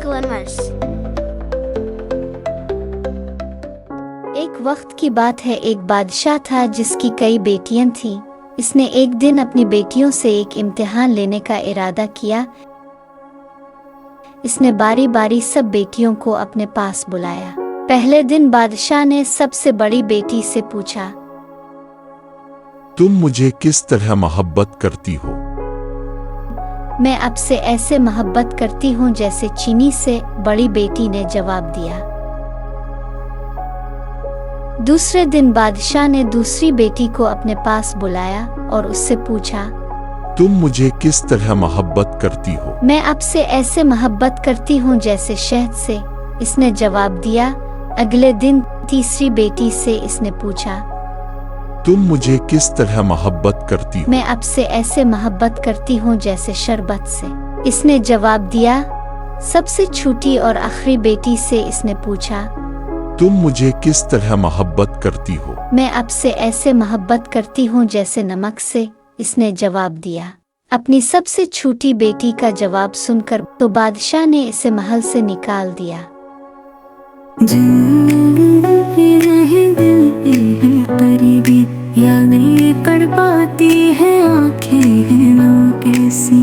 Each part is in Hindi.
Glimmers। एक वक्त की बात है, एक बादशाह था जिसकी कई बेटियां थीं। इसने एक दिन अपनी बेटियों से एक इम्तिहान लेने का इरादा किया। इसने बारी बारी सब बेटियों को अपने पास बुलाया। पहले दिन बादशाह ने सबसे बड़ी बेटी से पूछा, तुम मुझे किस तरह मोहब्बत करती हो? मैं आपसे ऐसे मोहब्बत करती हूँ जैसे चीनी से, बड़ी बेटी ने जवाब दिया। दूसरे दिन बादशाह ने दूसरी बेटी को अपने पास बुलाया और उससे पूछा, तुम मुझे किस तरह मोहब्बत करती हो? मैं आपसे ऐसे मोहब्बत करती हूँ जैसे शहद से, इसने जवाब दिया। अगले दिन तीसरी बेटी से इसने पूछा, तुम मुझे किस तरह मोहब्बत करती हो? मैं आपसे ऐसे मोहब्बत करती हूँ जैसे शरबत से, इसने जवाब दिया। सबसे छोटी और आखिरी बेटी से इसने पूछा, तुम मुझे किस तरह मोहब्बत करती हो? मैं आपसे ऐसे मोहब्बत करती हूँ जैसे नमक से, इसने जवाब दिया। अपनी सबसे छोटी बेटी का जवाब सुनकर तो बादशाह ने इसे महल से निकाल दिया। करीबी या नहीं कर पाती है आंखें ना कैसी,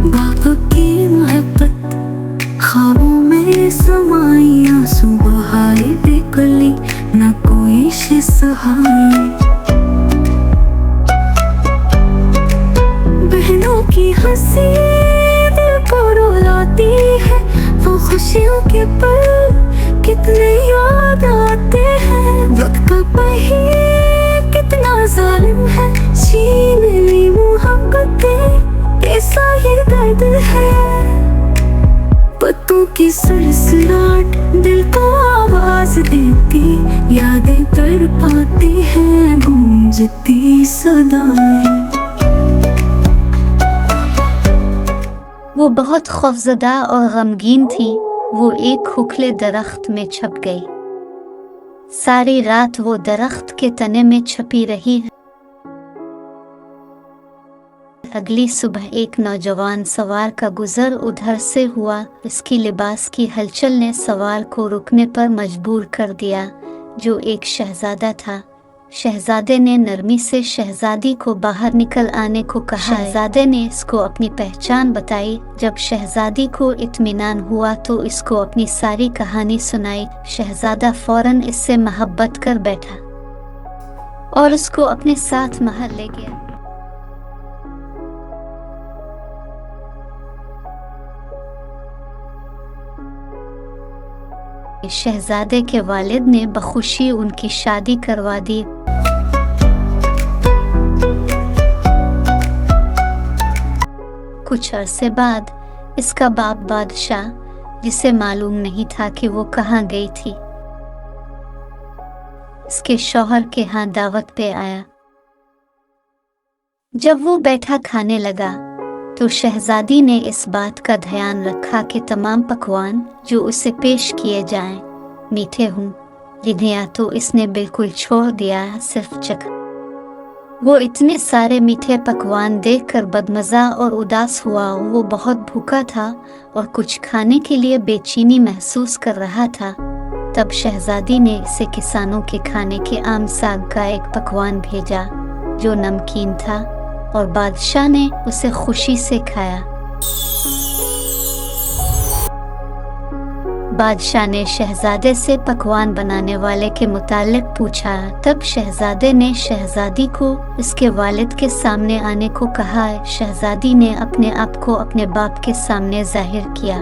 बाप की मोहब्बत ख्वाबों में समाई, आंसू बहाए बेकली न कोई सहाय। बहनों की हंसी दिल को रुलाती है, वो खुशियों के पल कितने याद आते हैं। वक्त का पहिया कितना जालिम है, छीन ली मोहब्बतें, ऐसा ये दर्द है। पत्तों की सरसराहट दिल को आवाज देती, यादें कर पाती हैं गूंजती सदाएं। वो बहुत खौफजदा और गमगीन थी। वो एक खोखले दरख्त में छुप गई। सारी रात वो दरख्त के तने में छुपी रही। अगली सुबह एक नौजवान सवार का गुजर उधर से हुआ। इसकी लिबास की हलचल ने सवार को रुकने पर मजबूर कर दिया, जो एक शहजादा था। शहजादे ने नरमी से शहजादी को बाहर निकल आने को कहा। शहजादे ने इसको अपनी पहचान बताई। जब शहजादी को इत्मीनान हुआ तो इसको अपनी सारी कहानी सुनाई। शहजादा फौरन इससे मोहब्बत कर बैठा और उसको अपने साथ महल ले गया। शहजादे के वालिद ने बखुशी उनकी शादी करवा दी। कुछ अरसे बाद इसका बाप बादशाह, जिसे मालूम नहीं था कि वो कहाँ गई थी, इसके शौहर के यहाँ दावत पे आया। जब वो बैठा खाने लगा तो शहजादी ने इस बात का ध्यान रखा कि तमाम पकवान जो उसे पेश किए जाएं मीठे हों। लिधिया तो इसने बिल्कुल छोड़ दिया, सिर्फ चख। वो इतने सारे मीठे पकवान देखकर बदमज़ा और उदास हुआ। वो बहुत भूखा था और कुछ खाने के लिए बेचैनी महसूस कर रहा था। तब शहजादी ने इसे किसानों के खाने के आम साग का एक पकवान भेजा जो नमकीन था, और बादशाह ने उसे खुशी से खाया। बादशाह ने शहजादे से पकवान बनाने वाले के मुतालिक पूछा। तब शहजादे ने शहजादी को इसके वालिद के सामने आने को कहा। शहजादी ने अपने आप को अपने बाप के सामने जाहिर किया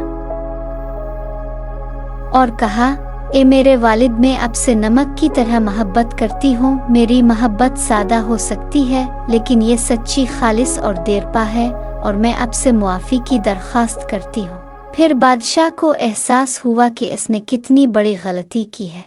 और कहा, ए मेरे वालिद, मैं आपसे नमक की तरह मोहब्बत करती हूँ। मेरी मोहब्बत सादा हो सकती है, लेकिन ये सच्ची, खालिस और देरपा है, और मैं आपसे मुआफ़ी की दरख्वास्त करती हूँ। फिर बादशाह को एहसास हुआ कि इसने कितनी बड़ी गलती की है।